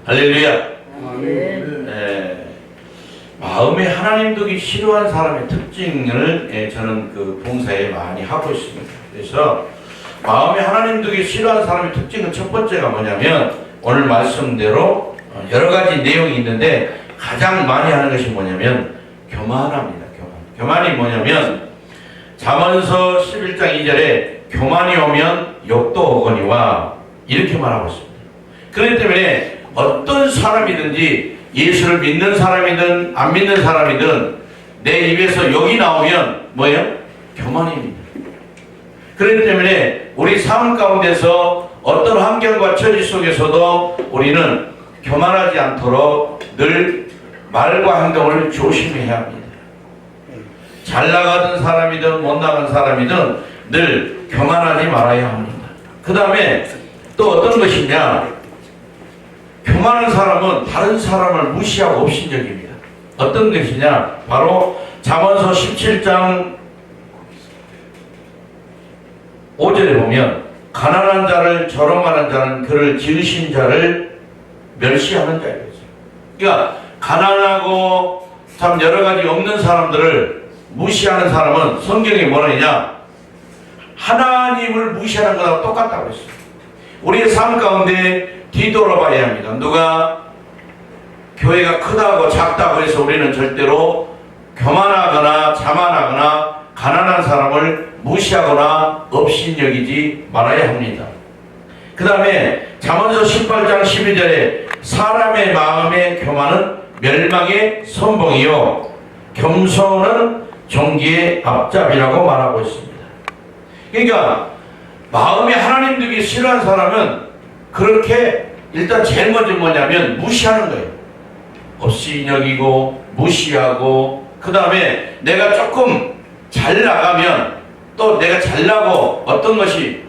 할렐루야. 아멘. 마음에 하나님 두기 싫어하는 사람의 특징을 저는 그 봉사에 많이 하고 있습니다. 그래서 마음에 하나님 두기 싫어하는 사람의 특징은 첫 번째가 뭐냐면 오늘 말씀대로 여러 가지 내용이 있는데 가장 많이 하는 것이 뭐냐면 교만합니다. 교만이 뭐냐면 잠언서 11장 2절에 교만이 오면 욕도 오거니와 이렇게 말하고 있습니다. 그렇기 때문에 어떤 사람이든지 예수를 믿는 사람이든 안 믿는 사람이든 내 입에서 욕이 나오면 뭐예요? 교만입니다. 그렇기 때문에 우리 삶 가운데서 어떤 환경과 처지 속에서도 우리는 교만하지 않도록 늘 말과 행동을 조심해야 합니다. 잘 나가던 사람이든 못 나간 사람이든 늘 교만하지 말아야 합니다. 그 다음에 또 어떤 것이냐, 교만한 사람은 다른 사람을 무시하고 업신여깁니다. 어떤 것이냐, 바로 잠언서 17장 5절에 보면 가난한 자를 조롱하는 자는 그를 지으신 자를 멸시하는 자이죠. 그러니까 가난하고 참 여러 가지 없는 사람들을 무시하는 사람은 성경이 뭐라냐, 하나님을 무시하는 것하고 똑같다고 했어요. 우리의 삶 가운데 뒤돌아봐야 합니다. 누가 교회가 크다고 작다고 해서 우리는 절대로 교만하거나 자만하거나 가난한 사람을 무시하거나 업신여기지 말아야 합니다. 그 다음에 잠언서 18장 12절에 사람의 마음의 교만은 멸망의 선봉이요 겸손은 종기의 앞잡이라고 말하고 있습니다. 그러니까 마음에 하나님 두기 싫어하는 사람은 그렇게 일단 제일 먼저 뭐냐면 무시하는 거예요. 없이 여기고 무시하고, 그 다음에 내가 조금 잘 나가면 또 내가 잘나고 어떤 것이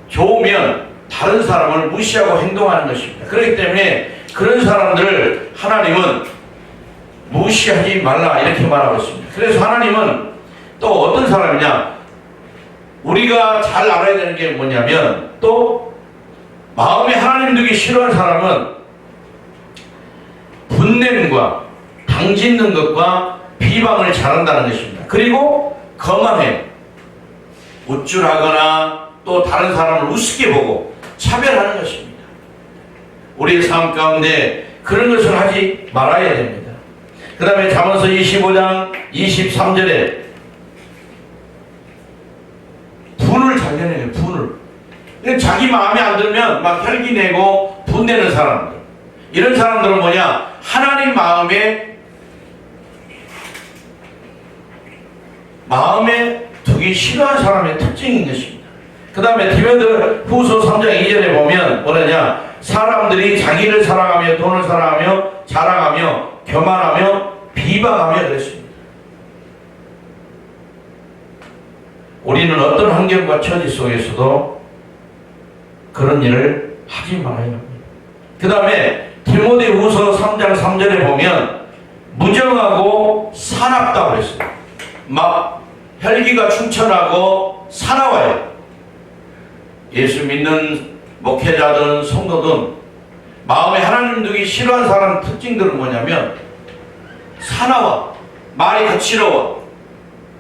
좋으면 다른 사람을 무시하고 행동하는 것입니다. 그렇기 때문에 그런 사람들을 하나님은 무시하지 말라 이렇게 말하고 있습니다. 그래서 하나님은 또 어떤 사람이냐, 우리가 잘 알아야 되는 게 뭐냐면, 또 마음에 하나님 두기 싫어하는 사람은 분냄과 당짓는 것과 비방을 잘한다는 것입니다. 그리고 거만해, 우쭐하거나 또 다른 사람을 우습게 보고 차별하는 것입니다. 우리의 삶 가운데 그런 것을 하지 말아야 됩니다. 그 다음에 잠언서 25장 23절에 분을 잘 내네요. 분을. 자기 마음에 안 들면 막 혈기 내고 분내는 사람들, 이런 사람들은 뭐냐, 하나님 마음에 두기 싫어하는 사람의 특징인 것입니다. 그 다음에 디모데후서 3장 2절에 보면 뭐냐냐, 사람들이 자기를 사랑하며 돈을 사랑하며 자랑하며 교만하며 비방하며 그랬습니다. 우리는 어떤 환경과 처지 속에서도 그런 일을 하지 말아야 합니다. 그 다음에 디모데후서 3장 3절에 보면 무정하고 사납다고 그랬어요. 막 혈기가 충천하고 사나워요. 예수 믿는 목회자든 성도든 마음에 하나님 두기 싫어하는 사람 특징들은 뭐냐면 사나워, 말이 거칠어.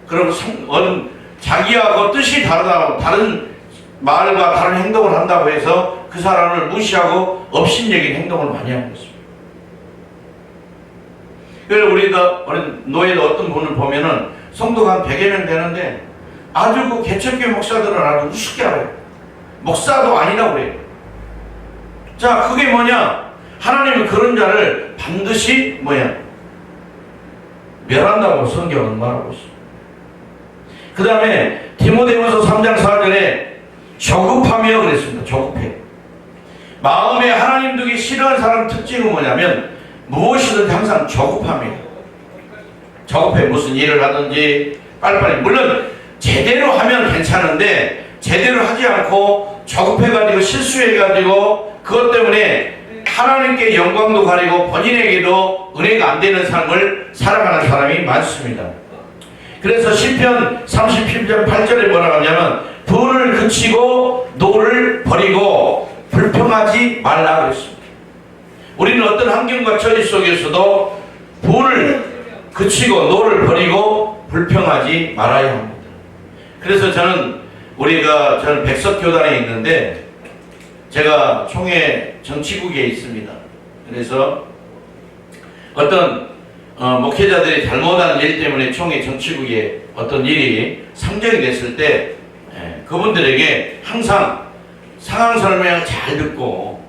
그럼 자기하고 뜻이 다르다고, 다른 말과 다른 행동을 한다고 해서 그 사람을 무시하고 업신여긴 행동을 많이 하는 것입니다. 그래서 우리가 노예도 어떤 분을 보면은 성도가 한 100여 명 되는데 아주 그 개척교회 목사들은 아주 우습게 알아요. 목사도 아니라고 그래요. 자, 그게 뭐냐, 하나님은 그런 자를 반드시 멸한다고 성경은 말하고 있습니다. 그 다음에 디모데후서 3장 4절에 조급하며 그랬습니다. 조급해. 마음에 하나님 두기 싫어하는 사람 특징은 뭐냐면 무엇이든 항상 조급합니다. 조급해. 무슨 일을 하든지 빨리빨리, 물론 제대로 하면 괜찮은데 제대로 하지 않고 조급해가지고 실수해가지고 그것 때문에 하나님께 영광도 가리고 본인에게도 은혜가 안 되는 삶을 살아가는 사람이 많습니다. 그래서 시편 37편 8절에 뭐라고 하냐면 불을 그치고 노를 버리고 불평하지 말라 그랬습니다. 우리는 어떤 환경과 처지 속에서도 분을 그치고 노를 버리고 불평하지 말아야 합니다. 그래서 저는 백석교단에 있는데 제가 총회 정치국에 있습니다. 그래서 어떤 목회자들이 잘못하는 일 때문에 총회 정치국에 어떤 일이 상정이 됐을 때 그분들에게 항상 상황 설명을 잘 듣고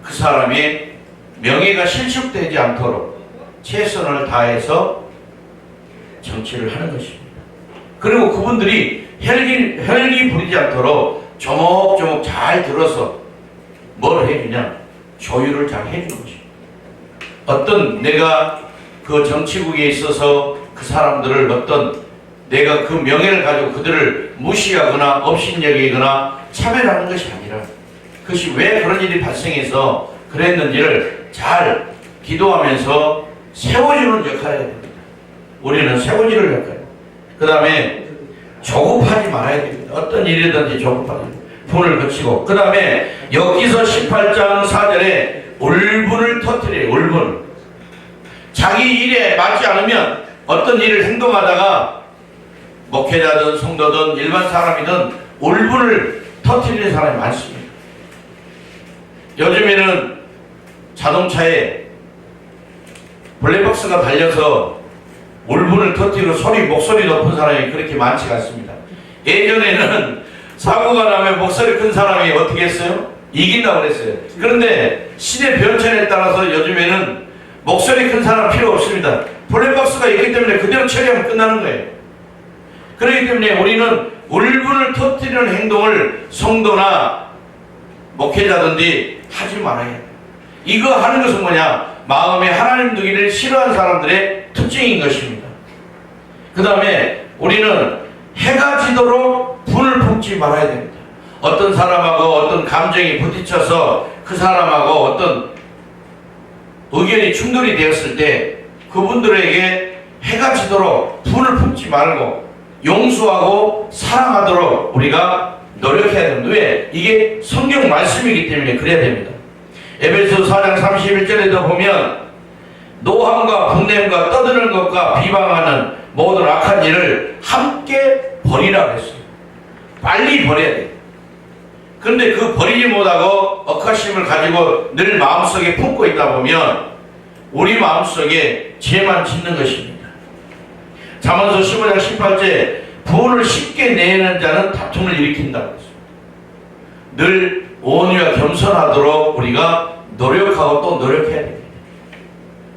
그 사람의 명예가 실축되지 않도록 최선을 다해서 정치를 하는 것입니다. 그리고 그분들이 혈기 부리지 않도록 조목조목 잘 들어서 뭘 해주냐? 조율을 잘 해주는 것입니다. 어떤 내가 그 정치국에 있어서 그 사람들을 내가 그 명예를 가지고 그들을 무시하거나 업신여기거나 차별하는 것이 아니라 그것이 왜 그런 일이 발생해서 그랬는지를 잘 기도하면서 세워주는 역할을 해야 됩니다. 우리는 세워주는 역할. 그 다음에 조급하지 말아야 됩니다. 어떤 일이든지 조급하지 분을 거치고 그 다음에 여기서 18장 4절에 울분을 터뜨려요. 울분. 자기 일에 맞지 않으면 어떤 일을 행동하다가 목회자든 성도든 일반 사람이든 울분을 터뜨리는 사람이 많습니다. 요즘에는 자동차에 블랙박스가 달려서 울분을 터뜨리고 목소리 높은 사람이 그렇게 많지가 않습니다. 예전에는 사고가 나면 목소리 큰 사람이 어떻게 했어요? 이긴다고 그랬어요. 그런데 시대 변천에 따라서 요즘에는 목소리 큰 사람 필요 없습니다. 블랙박스가 있기 때문에 그대로 처리하면 끝나는 거예요. 그렇기 때문에 우리는 울분을 터뜨리는 행동을 성도나 목회자든지 하지 말아야 해요. 이거 하는 것은 뭐냐? 마음에 하나님 두기를 싫어하는 사람들의 특징인 것입니다. 그 다음에 우리는 해가 지도록 분을 품지 말아야 됩니다. 어떤 사람하고 어떤 감정이 부딪혀서 그 사람하고 어떤 의견이 충돌이 되었을 때 그분들에게 해가 지도록 분을 품지 말고 용서하고 사랑하도록 우리가 노력해야 됩니다. 왜? 이게 성경 말씀이기 때문에 그래야 됩니다. 에베소 4장 31절에도 보면 노함과 분냄과 떠드는 것과 비방하는 모든 악한 일을 함께 버리라 그랬어요. 빨리 버려야 돼요. 그런데 그 버리지 못하고 억하심을 가지고 늘 마음속에 품고 있다 보면 우리 마음속에 죄만 짓는 것입니다. 잠언서 15장 18절 분을 쉽게 내는 자는 다툼을 일으킨다고 했어요. 늘 온유와 겸손하도록 우리가 노력하고 또 노력해야 됩니다.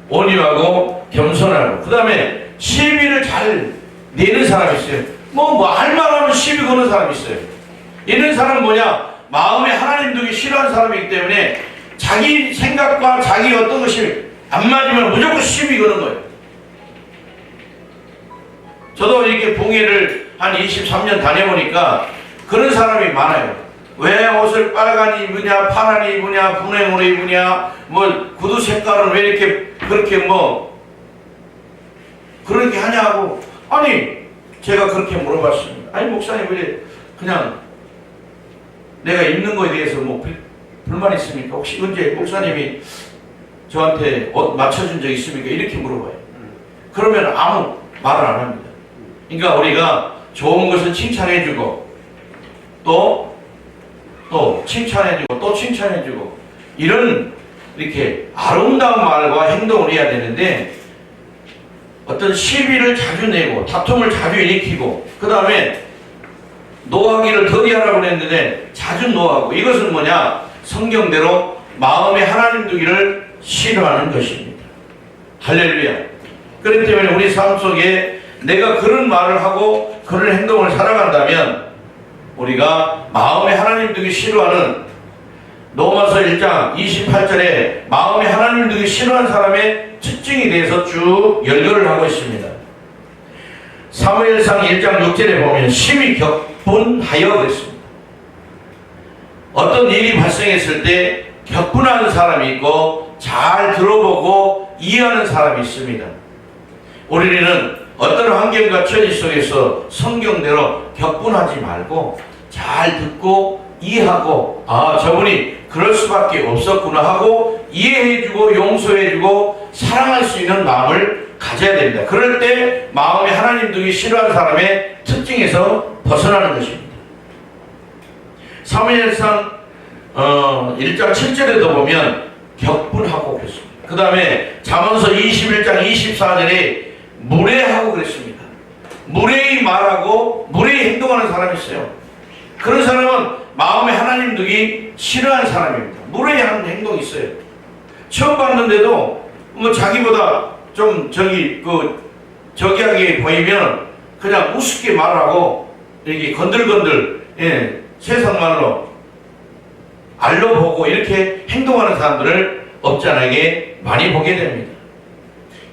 온유하고 겸손하고 그 다음에 시비를 잘 내는 사람이 있어요. 할 말하면 시비 거는 사람이 있어요. 이런 사람은 뭐냐? 마음에 하나님 두기 싫어하는 사람이기 때문에 자기 생각과 자기 어떤 것이 안 맞으면 무조건 시비 거는 거예요. 저도 이렇게 봉해를 한 23년 다녀보니까 그런 사람이 많아요. 왜 옷을 빨간 입으냐, 파란 입으냐, 분홍으로 입으냐, 구두 색깔은 왜 이렇게 그렇게 그렇게 하냐고. 아니, 제가 그렇게 물어봤습니다. 아니, 목사님 왜 그냥 내가 입는 거에 대해서 불만 있습니까? 혹시 언제 목사님이 저한테 옷 맞춰준 적 있습니까? 이렇게 물어봐요. 그러면 아무 말을 안 합니다. 그러니까 우리가 좋은 것은 칭찬해주고 또 칭찬해주고 또 칭찬해주고 이런 이렇게 아름다운 말과 행동을 해야 되는데 어떤 시비를 자주 내고 다툼을 자주 일으키고 그 다음에 노하기를 더디하라고 했는데 자주 노하고 이것은 뭐냐? 성경대로 마음에 하나님 두기를 싫어하는 것입니다. 할렐루야. 그렇기 때문에 우리 삶 속에 내가 그런 말을 하고 그런 행동을 살아간다면 우리가 마음에 하나님 두기 싫어하는 로마서 1장 28절에 마음에 하나님 두기 싫어하는 사람의 특징에 대해서 쭉 연결을 하고 있습니다. 사무엘상 1장 6절에 보면 심히 격분하여 그랬습니다. 어떤 일이 발생했을 때 격분하는 사람이 있고 잘 들어보고 이해하는 사람이 있습니다. 우리는 어떤 환경과 처지 속에서 성경대로 격분하지 말고 잘 듣고 이해하고 저분이 그럴 수밖에 없었구나 하고 이해해주고 용서해주고 사랑할 수 있는 마음을 가져야 됩니다. 그럴 때 마음에 하나님들이 싫어하는 사람의 특징에서 벗어나는 것입니다. 사무엘상 1장 7절에도 보면 격분하고 그랬습니다. 그 다음에 잠언서 21장 24절에 무례하고 그랬습니다. 무례히 말하고 무례히 행동하는 사람이 있어요. 그런 사람은 마음에 하나님들이 싫어하는 사람입니다. 무례히 하는 행동이 있어요. 처음 봤는데도 뭐 자기보다 좀 저기하게 보이면 그냥 우습게 말하고 이렇게 건들건들 세상 말로 알로보고 이렇게 행동하는 사람들을 없잖아게 많이 보게 됩니다.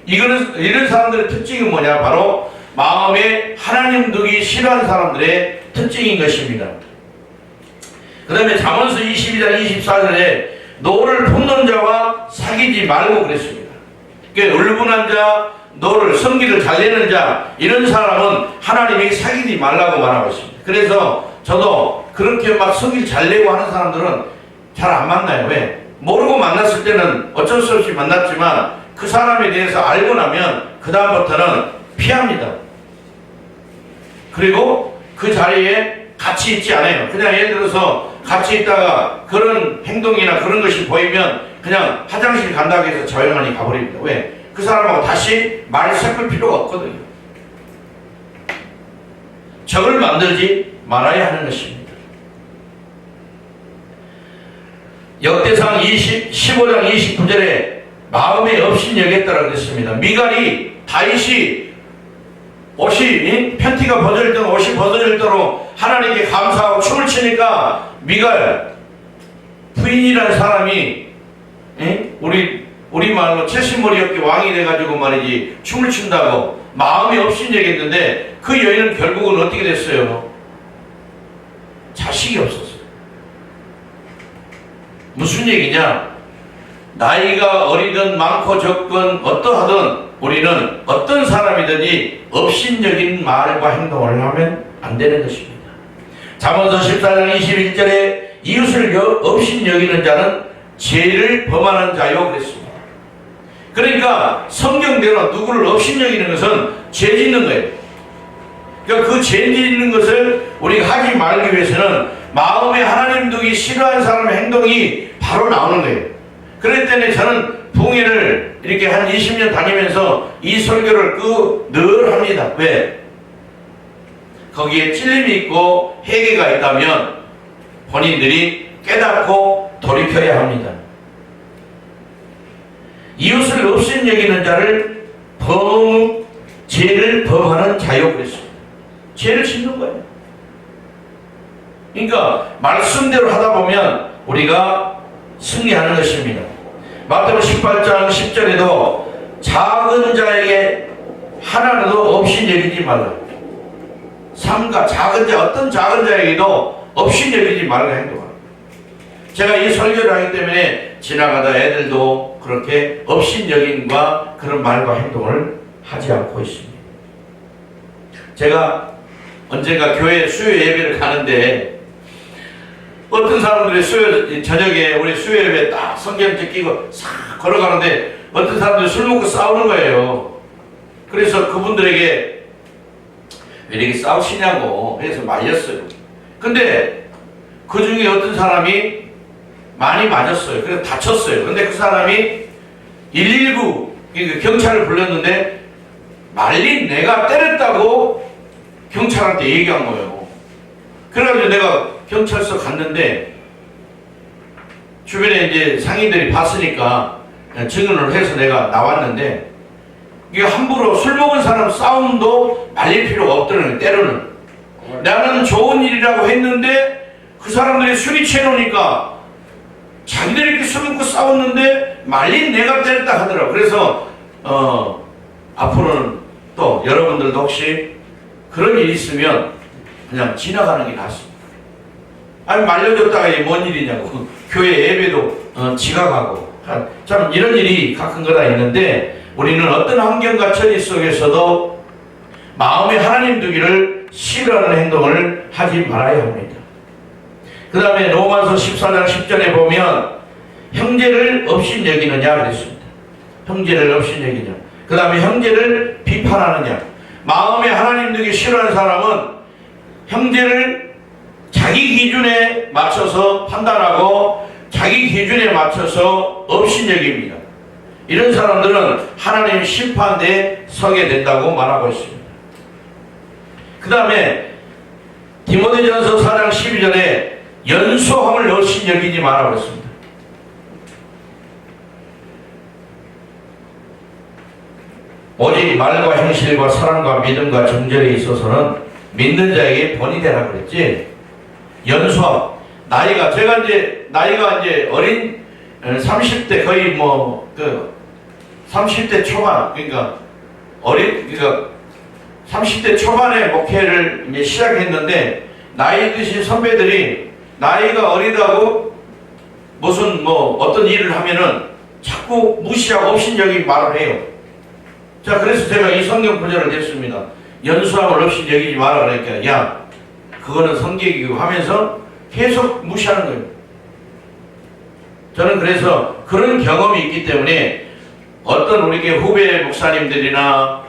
이런 사람들의 특징은 뭐냐? 바로 마음에 하나님 두기 싫어하는 사람들의 특징인 것입니다. 그 다음에 잠언서 22장 24절에 너를 품는 자와 사귀지 말고 그랬습니다. 그러니까 울분한 자, 너를 성기를 잘 내는 자, 이런 사람은 하나님이 사귀지 말라고 말하고 있습니다. 그래서 저도 그렇게 막 성기를 잘 내고 하는 사람들은 잘 안 만나요. 왜? 모르고 만났을 때는 어쩔 수 없이 만났지만 그 사람에 대해서 알고 나면 그 다음부터는 피합니다. 그리고 그 자리에 같이 있지 않아요. 그냥 예를 들어서 같이 있다가 그런 행동이나 그런 것이 보이면 그냥 화장실 간다고 해서 조용히 가버립니다. 왜? 그 사람하고 다시 말을 섞을 필요가 없거든요. 적을 만들지 말아야 하는 것입니다. 역대상 15장 29절에 마음에 업신여겼다라고 그랬습니다. 미갈이 다윗이 옷이 팬티가 벗어질 때로 옷이 벗어질 때로 하나님께 감사하고 춤을 추니까 미갈 부인이라는 사람이 우리 말로 채신머리 없게 왕이 돼가지고 말이지 춤을 춘다고 마음이 업신여겼는데 그 여인은 결국은 어떻게 됐어요? 자식이 없었어요. 무슨 얘기냐? 나이가 어리든 많고 적건 어떠하든 우리는 어떤 사람이든지 업신여긴 말과 행동을 하면 안 되는 것입니다. 잠언서 14장 21절에 이웃을 업신여기는 자는 죄를 범하는 자요 그랬습니다. 그러니까 성경대로 누구를 업신여기는 것은 죄 짓는 거예요. 그러니까 그 죄 짓는 것을 우리가 하지 말기 위해서는 마음에 하나님 두기 싫어하는 사람의 행동이 바로 나오는 거예요. 그렇기 때문에 저는 부흥회를 이렇게 한 20년 다니면서 이 설교를 늘 합니다. 왜? 거기에 찔림이 있고 해계가 있다면 본인들이 깨닫고 돌이켜야 합니다. 이웃을 업신여기는 자를 죄를 범하는 자요 그랬습니다. 죄를 짓는 거예요. 그러니까 말씀대로 하다 보면 우리가 승리하는 것입니다. 마태복음 18장 10절에도 작은 자에게 하나라도 업신여기지 말라. 삼가 작은 자, 어떤 작은 자에게도 업신여기지 말라 행동합니다. 제가 이 설교를 하기 때문에 지나가다 애들도 그렇게 업신여김과 그런 말과 행동을 하지 않고 있습니다. 제가 언젠가 교회 수요 예배를 가는데 어떤 사람들이 저녁에 우리 수요 예배 딱 성경책 끼고 싹 걸어가는데 어떤 사람들이 술 먹고 싸우는 거예요. 그래서 그분들에게 왜 이렇게 싸우시냐고 해서 말렸어요. 근데 그 중에 어떤 사람이 많이 맞았어요. 그래서 다쳤어요. 근데 그 사람이 119 경찰을 불렀는데 말린 내가 때렸다고 경찰한테 얘기한 거예요. 그래가지고 내가 경찰서 갔는데 주변에 이제 상인들이 봤으니까 증언을 해서 내가 나왔는데 이게 함부로 술 먹은 사람 싸움도 말릴 필요가 없더라는 거예요. 때로는 나는 좋은 일이라고 했는데 그 사람들이 술이 취해놓으니까 자기들이 이렇게 술 먹고 싸웠는데 말린 내가 때렸다 하더라고. 그래서 앞으로는 또 여러분들도 혹시 그런 일이 있으면 그냥 지나가는 게 낫습니다. 아니 말려줬다가 이게 뭔 일이냐고. 교회 예배도 지각하고 참 이런 일이 가끔가다 있는데 우리는 어떤 환경과 처지 속에서도 마음에 하나님 두기를 싫어하는 행동을 하지 말아야 합니다. 그 다음에 로마서 14장 10절에 보면 형제를 업신 여기느냐 그랬습니다. 형제를 업신 여기냐. 그 다음에 형제를 비판하느냐. 마음에 하나님들이 싫어하는 사람은 형제를 자기 기준에 맞춰서 판단하고 자기 기준에 맞춰서 업신 여깁니다. 이런 사람들은 하나님 심판대에 서게 된다고 말하고 있습니다. 그 다음에 디모데전서 4장 12절에 연소함을 업신 여기지 말라고 했습니다. 오직 말과 행실과 사랑과 믿음과 정절에 있어서는 믿는 자에게 본이 되라 그랬지. 연소함. 제가 이제 나이가 이제 어린 30대 거의 30대 초반, 그러니까 30대 초반에 목회를 이제 시작했는데, 나이 드신 선배들이 나이가 어리다고 무슨 어떤 일을 하면은 자꾸 무시하고 업신여기 말을 해요. 자, 그래서 제가 이 성경 구절을 냈습니다. 연수함을 없이 여기지 마라 그러니까, 야, 그거는 성격이고 하면서 계속 무시하는 거예요. 저는 그래서 그런 경험이 있기 때문에 어떤 우리 후배 목사님들이나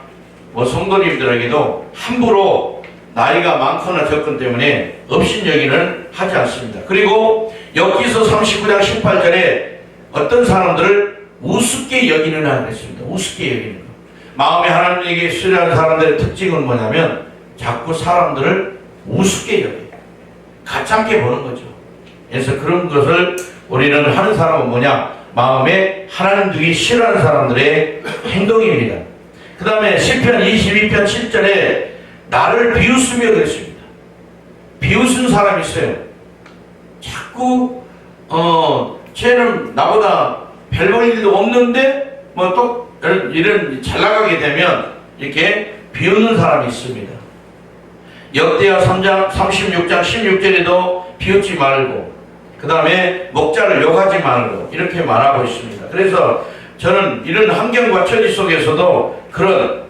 성도님들에게도 함부로 나이가 많거나 적건 때문에 업신여기는 하지 않습니다. 그리고 욥기서 39장 18절에 어떤 사람들을 우습게 여기느냐 그랬습니다. 우습게 여기는 거. 마음에 하나님에게 싫어하는 사람들의 특징은 뭐냐면 자꾸 사람들을 우습게 여겨요. 가짜게 보는 거죠. 그래서 그런 것을 우리는 하는 사람은 뭐냐? 마음에 하나님 두기 싫어하는 사람들의 행동입니다. 그 다음에 시편 22편 7절에 나를 비웃으며 그랬습니다. 비웃은 사람이 있어요. 자꾸 쟤는 나보다 별 볼 일도 없는데 또 이런 잘 나가게 되면 이렇게 비웃는 사람이 있습니다. 역대하 3장 36장 16절에도 비웃지 말고, 그 다음에 목자를 욕하지 말고 이렇게 말하고 있습니다. 그래서 저는 이런 환경과 처지 속에서도 그런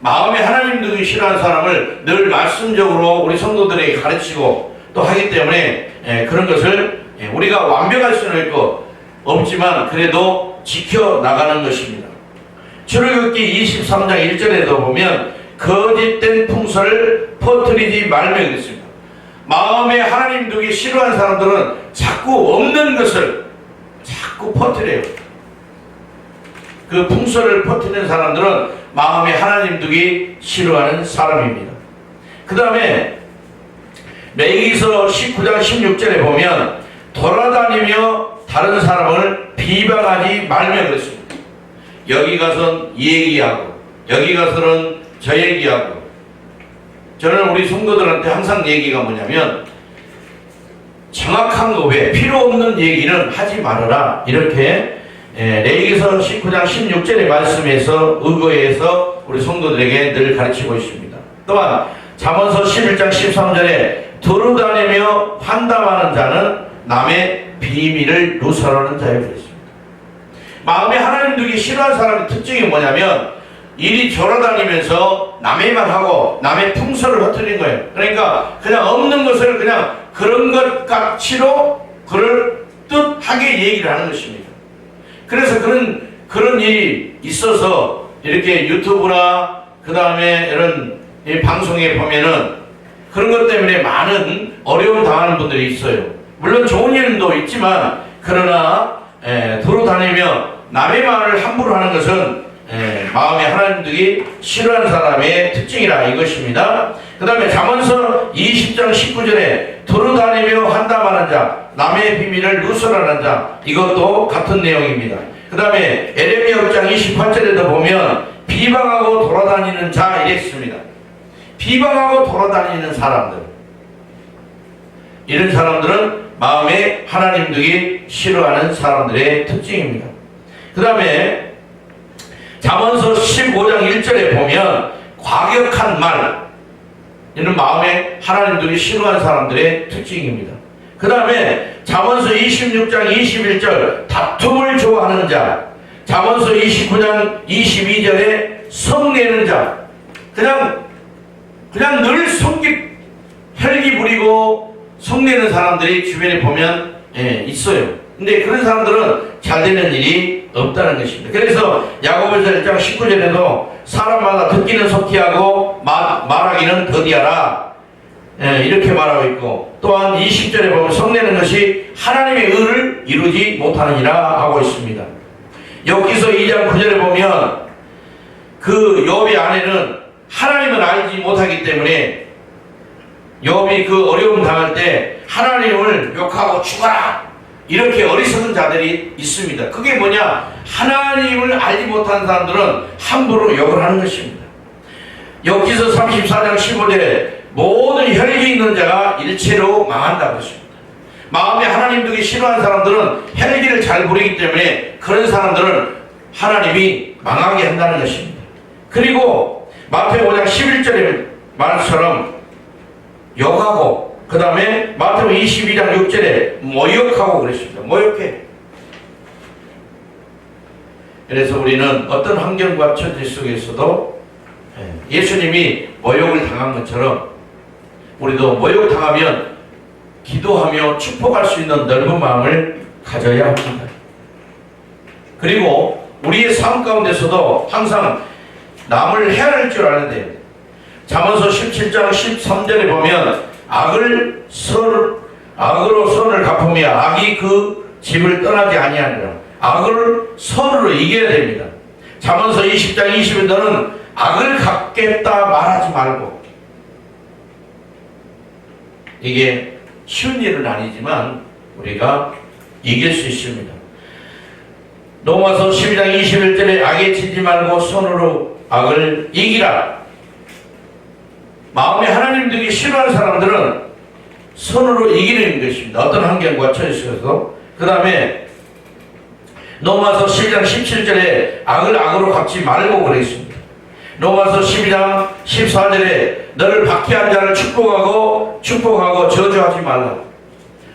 마음에 하나님 두기 싫어하는 사람을 늘 말씀적으로 우리 성도들에게 가르치고 또 하기 때문에 그런 것을 우리가 완벽할 수는 없지만 그래도 지켜나가는 것입니다. 출애굽기 23장 1절에도 보면 거짓된 풍설을 퍼뜨리지 말며 그랬습니다. 마음에 하나님 두기 싫어하는 사람들은 자꾸 없는 것을 자꾸 퍼뜨려요. 그 풍설을 퍼뜨리는 사람들은 마음에 하나님 두기 싫어하는 사람입니다. 그 다음에 레위기서 19장 16절에 보면 돌아다니며 다른 사람을 비방하지 말며 그랬습니다. 여기 가서는 이 얘기하고 여기 가서는 저 얘기하고. 저는 우리 성도들한테 항상 얘기가 뭐냐면 정확한 거 외에 필요 없는 얘기는 하지 말아라. 이렇게 레위기서 19장 16절의 말씀에서 의거해서 우리 성도들에게 늘 가르치고 있습니다. 또한 잠언서 11장 13절에 두루다니며 환담하는 자는 남의 비밀을 누설하는 자여 그랬습니다. 마음에 하나님 두기 싫어하는 사람의 특징이 뭐냐면 이리 돌아다니면서 남의 말하고 남의 풍설을 흩어진 거예요. 그러니까 그냥 없는 것을 그냥 그런 것 같이로 그럴듯하게 얘기를 하는 것입니다. 그래서 그런 일이 있어서 이렇게 유튜브나 그 다음에 이런 방송에 보면은 그런 것 때문에 많은 어려움 당하는 분들이 있어요. 물론 좋은 일도 있지만 그러나 돌아다니며 남의 말을 함부로 하는 것은 마음에 하나님 두기 싫어하는 사람의 특징이라 이것입니다. 그 다음에 잠언서 20장 19절에 돌아다니며 환담하는 자, 남의 비밀을 누설하는 자, 이것도 같은 내용입니다. 그 다음에 에레미야 6장 28절에도 보면 비방하고 돌아다니는 자 이랬습니다. 비방하고 돌아다니는 사람들, 이런 사람들은 마음에 하나님 두기 싫어하는 사람들의 특징입니다. 그 다음에 잠언서 15장 1절에 보면 과격한 말, 이는 마음에 하나님 두기 싫어하는 사람들의 특징입니다. 그 다음에 잠언서 26장 21절 다툼을 좋아하는 자, 잠언서 29장 22절에 성내는 자, 그냥 늘 혈기 부리고 성내는 사람들이 주변에 보면 있어요. 근데 그런 사람들은 잘 되는 일이 없다는 것입니다. 그래서 야고보서 1장 19절에도 사람마다 듣기는 속히하고 말하기는 더디하라, 이렇게 말하고 있고, 또한 20절에 보면 성내는 것이 하나님의 의를 이루지 못하느니라 하고 있습니다. 욥기서 2장 9절에 보면 그 욥의 아내는 하나님을 알지 못하기 때문에 욥이 그 어려움 당할 때 하나님을 욕하고 죽어라, 이렇게 어리석은 자들이 있습니다. 그게 뭐냐? 하나님을 알지 못하는 사람들은 함부로 욕을 하는 것입니다. 욥기서 34장 15절에 모든 혈기 있는 자가 일체로 망한다고 했습니다. 마음에 하나님 두기 싫어하는 사람들은 혈기를 잘 부리기 때문에 그런 사람들은 하나님이 망하게 한다는 것입니다. 그리고 마태복음 5장 11절의 말처럼 욕하고, 그 다음에 마태복음 22장 6절에 모욕하고 그랬습니다. 모욕해. 그래서 우리는 어떤 환경과 처지 속에서도 예수님이 모욕을 당한 것처럼 우리도 모욕당하면 기도하며 축복할 수 있는 넓은 마음을 가져야 합니다. 그리고 우리의 삶 가운데서도 항상 남을 헤아릴 줄 아는데, 잠언서 17장 13절에 보면 악으로 선을 갚으며 악이 그 집을 떠나지 아니하니라. 악을 선으로 이겨야 됩니다. 잠언서 20장 20에 너는 악을 갚겠다 말하지 말고. 이게 쉬운 일은 아니지만 우리가 이길 수 있습니다. 로마서 12장 21절에 악에 치지 말고 손으로 악을 이기라. 마음에 하나님 되기 싫어하는 사람들은 손으로 이기는 것입니다. 어떤 환경과 처지에서도. 그 다음에 로마서 12장 17절에 악을 악으로 갚지 말고 그랬습니다. 로마서 12장 14절에 너를 박해한 자를 축복하고 저주하지 말라.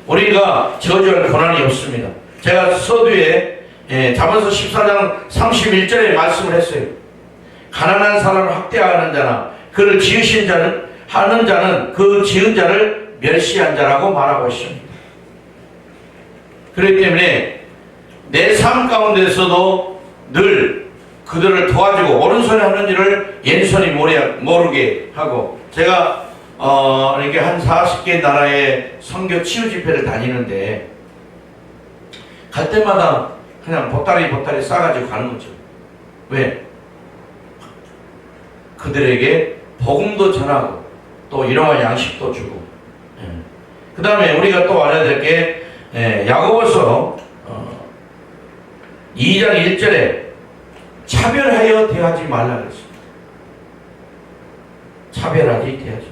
우리가 저주할 권한이 없습니다. 제가 서두에 잠언서 14장 31절에 말씀을 했어요. 가난한 사람을 학대하는 자나 그를 지으신 자는 하는 자는 그 지은 자를 멸시한 자라고 말하고 있습니다. 그렇기 때문에 내 삶 가운데서도 늘 그들을 도와주고 오른손에 하는 일을 왼손이 모르게 하고, 제가 이렇게 한 40개 나라의 선교 치유 집회를 다니는데 갈 때마다 그냥 보따리 싸가지고 가는 거죠. 왜? 그들에게 복음도 전하고 또 일용할 양식도 주고. 그 다음에 우리가 또 알아야 될 게 야고보서 2장 1절에 차별하여 대하지 말라 그랬습니다. 차별하지 대하지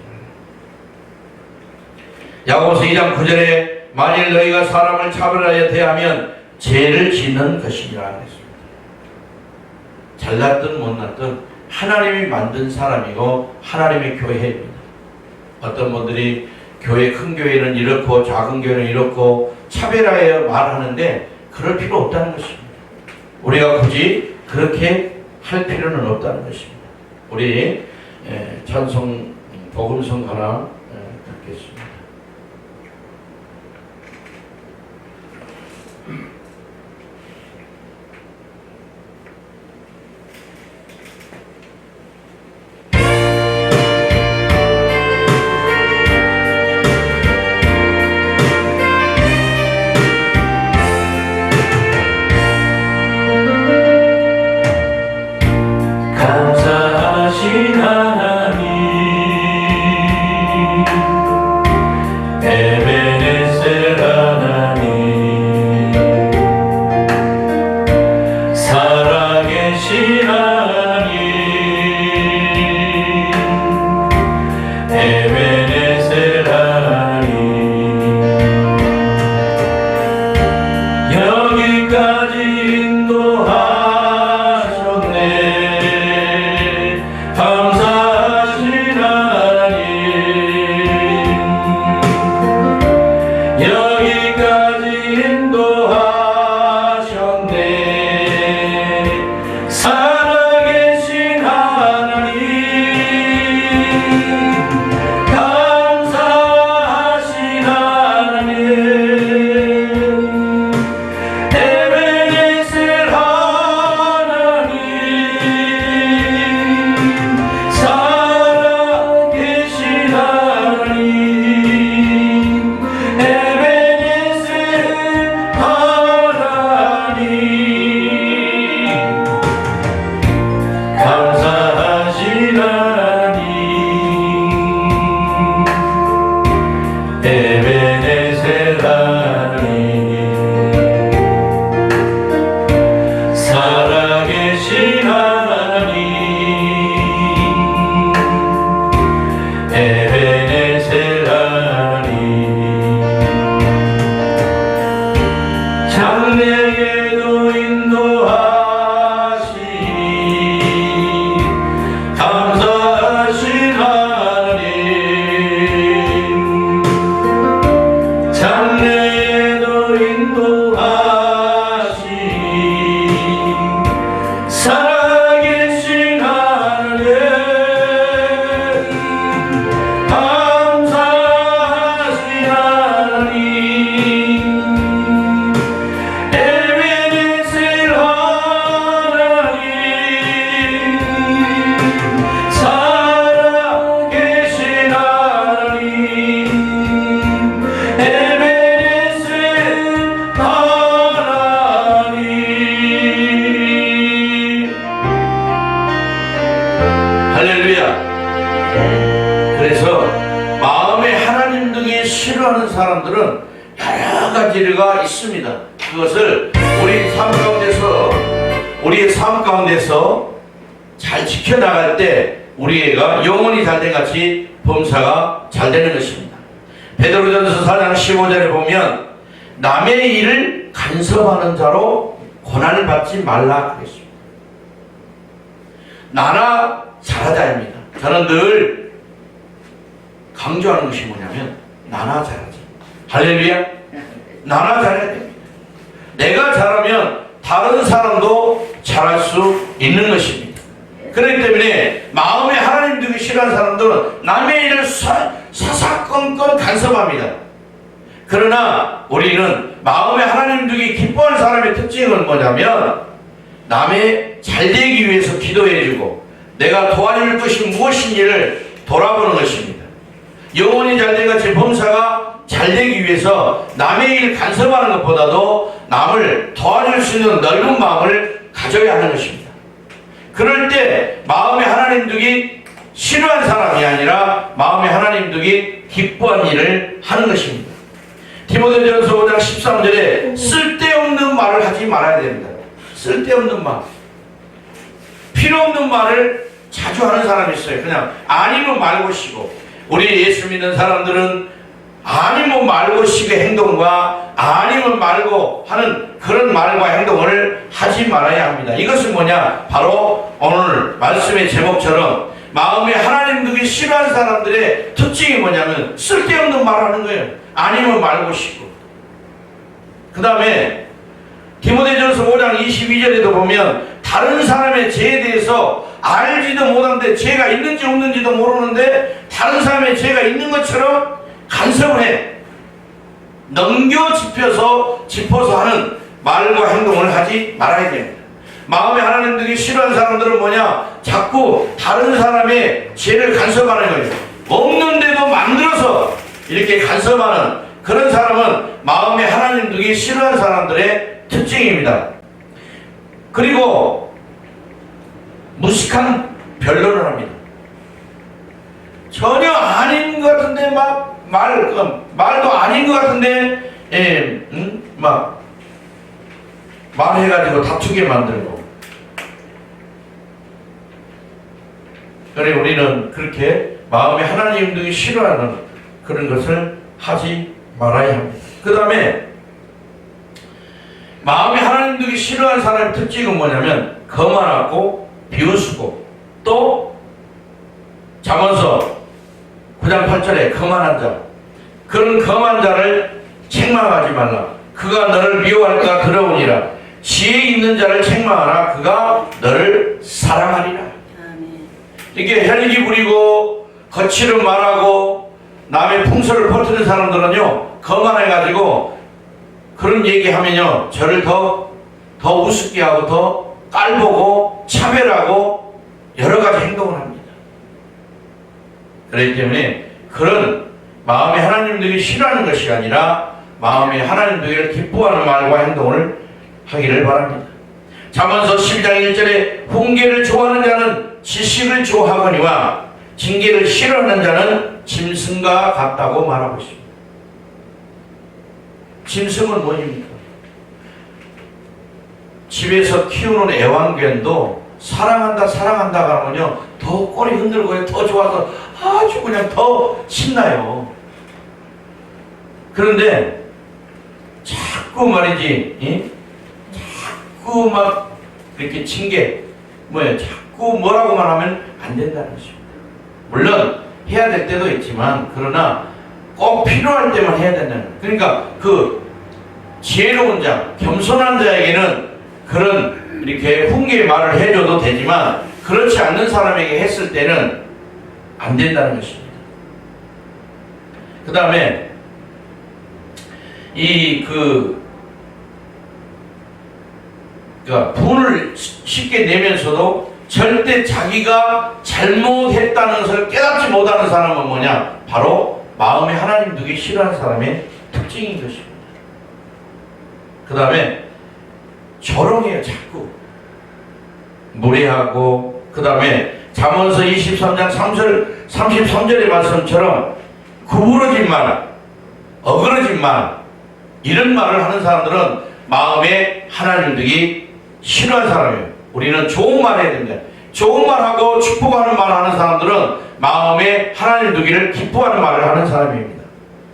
말라. 야고보서 2장 9절에 만일 너희가 사람을 차별하여 대하면 죄를 짓는 것이니라 그랬습니다. 잘났든 못났든 하나님이 만든 사람이고 하나님의 교회입니다. 어떤 분들이 큰 교회는 이렇고 작은 교회는 이렇고 차별하여 말하는데 그럴 필요 없다는 것입니다. 우리가 굳이 그렇게 할 필요는 없다는 것입니다. 우리 찬송 복음성 하나 듣겠습니다. 감사하시나 장래에도 인도하시니 감사하신 하나님, 장래에도 인도하시니 살아계신 하나님, 감사하신 하나님, 에베네셀 하나님, 살아계신 하나님, 에베네셀 하나님. 할렐루야. 그래서 마음에 하나님 등이 싫어하는 사람들은 여러 가지가 있습니다. 그것을 우리의 삶 가운데서 잘 지켜나갈 때 우리가 영혼이 잘된 같이 범사가 잘 되는 것입니다. 베드로전서 4장 15절에 보면 남의 일을 간섭하는 자로 고난을 받지 말라 그랬습니다. 나나 잘하자입니다. 저는 늘 강조하는 것이 뭐냐면 나나 잘하자. 할렐루야. 나나 잘해야 됩니다. 내가 잘하면 다른 사람도 잘할 수 있는 것입니다. 그렇기 때문에 마음에 하나님 두기 싫어하는 사람들은 남의 일을 사사건건 간섭합니다. 그러나 우리는 마음에 하나님 두기 기뻐하는 사람의 특징은 뭐냐면 남의 잘되기 위해서 기도해주고 내가 도와줄 것이 무엇인지를 돌아보는 것입니다. 영혼이 잘된 같이 범사가 잘되기 위해서 남의 일 간섭하는 것보다도 남을 도와줄 수 있는 넓은 마음을 가져야 하는 것입니다. 그럴 때 마음에 하나님 두기 싫어하는 사람이 아니라 마음에 하나님 두기 기뻐한 일을 하는 것입니다. 디모데전서 5장 13절에 쓸데없는 말을 하지 말아야 됩니다. 쓸데없는 말, 필요 없는 말을 자주 하는 사람이 있어요. 그냥 아니면 말고 쉬고. 우리 예수 믿는 사람들은 아니면 말고 쉬게 행동과 아니면 말고 하는 그런 말과 행동을 하지 말아야 합니다. 이것은 뭐냐? 바로 오늘 말씀의 제목처럼 마음에 하나님 두기 싫어하는 사람들의 특징이 뭐냐면 쓸데없는 말을 하는 거예요. 아니면 말고 쉬고. 그 다음에 디모데전서 5장 22절에도 보면 다른 사람의 죄에 대해서 알지도 못하는데 죄가 있는지 없는지도 모르는데 다른 사람의 죄가 있는 것처럼 간섭을 해. 짚어서 하는 말과 행동을 하지 말아야 됩니다. 마음에 하나님 두기 싫어하는 사람들은 뭐냐? 자꾸 다른 사람의 죄를 간섭하는 거예요. 없는데도 만들어서 이렇게 간섭하는 그런 사람은 마음에 하나님 두기 싫어하는 사람들의 특징입니다. 그리고 무식한 변론을 합니다. 전혀 아닌 것 같은데 말도 아닌 것 같은데 말해가지고 다투게 만들고. 그래 우리는 그렇게 마음에 하나님 두기 싫어하는 그런 것을 하지 말아야 합니다. 그 다음에 마음에 하나님 두기 싫어하는 사람의 특징은 뭐냐면 거만하고 비웃고 또 잠언서 9장 8절에 거만한 자, 그런 거만한 자를 책망하지 말라. 그가 너를 미워할까 더러우니라. 지혜 있는 자를 책망하라. 그가 너를 사랑하리라. 이게 혈기 부리고 거칠은 말하고 남의 풍설을 퍼뜨리는 사람들은요 거만해가지고 그런 얘기하면요 저를 더 우습게 하고 더 깔보고 차별하고 여러 가지 행동을 합니다. 그렇기 때문에 그런 마음에 하나님 두기 싫어하는 것이 아니라 마음에 하나님 두기를 기뻐하는 말과 행동을 하기를 바랍니다. 잠언서 11장 1절에 훈계를 좋아하는 자는 지식을 좋아하거니와 징계를 싫어하는 자는 짐승과 같다고 말하고 있습니다. 짐승은 뭐입니까? 집에서 키우는 애완견도 사랑한다 하면요 더 꼬리 흔들고 더 좋아서 아주 그냥 더 신나요. 그런데 자꾸 말이지 자꾸 막 이렇게 칭게 자꾸 뭐라고만 하면 안 된다는 것입니다. 물론 해야 될 때도 있지만 그러나 꼭 필요할 때만 해야 된다는 거예요. 그러니까 그 지혜로운 자, 겸손한 자에게는 그런 이렇게 훈계의 말을 해줘도 되지만 그렇지 않는 사람에게 했을 때는 안 된다는 것입니다. 그 다음에 그러니까 분을 쉽게 내면서도 절대 자기가 잘못했다는 것을 깨닫지 못하는 사람은 뭐냐? 바로 마음에 하나님 두기 싫어하는 사람의 특징인 것입니다. 그 다음에 조롱해요. 자꾸 무례하고, 그 다음에 잠언서 23장 33절의 말씀처럼 구부러진 말, 어그러진 말, 이런 말을 하는 사람들은 마음에 하나님 두기 싫어하는 사람이에요. 우리는 좋은 말 해야 됩니다. 좋은 말하고 축복하는 말 하는 사람들은 마음에 하나님 두기를 기뻐하는 말을 하는 사람입니다.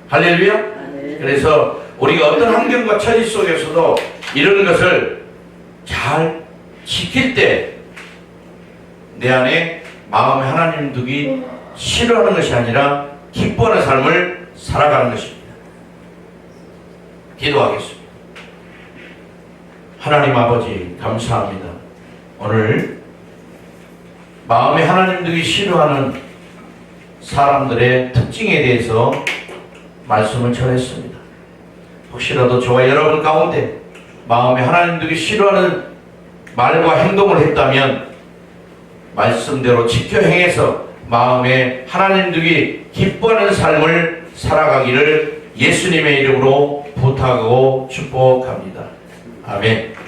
할렐루야. 그래서 우리가 어떤 환경과 처지 속에서도 이런 것을 잘 지킬 때 내 안에 마음에 하나님 두기 싫어하는 것이 아니라 기뻐하는 삶을 살아가는 것입니다. 기도하겠습니다. 하나님 아버지 감사합니다. 오늘 마음에 하나님 두기 싫어하는 사람들의 특징에 대해서 말씀을 전했습니다. 혹시라도 저와 여러분 가운데 마음에 하나님 두기 싫어하는 말과 행동을 했다면 말씀대로 지켜 행해서 마음에 하나님 두기 기뻐하는 삶을 살아가기를 예수님의 이름으로 부탁하고 축복합니다. 아멘.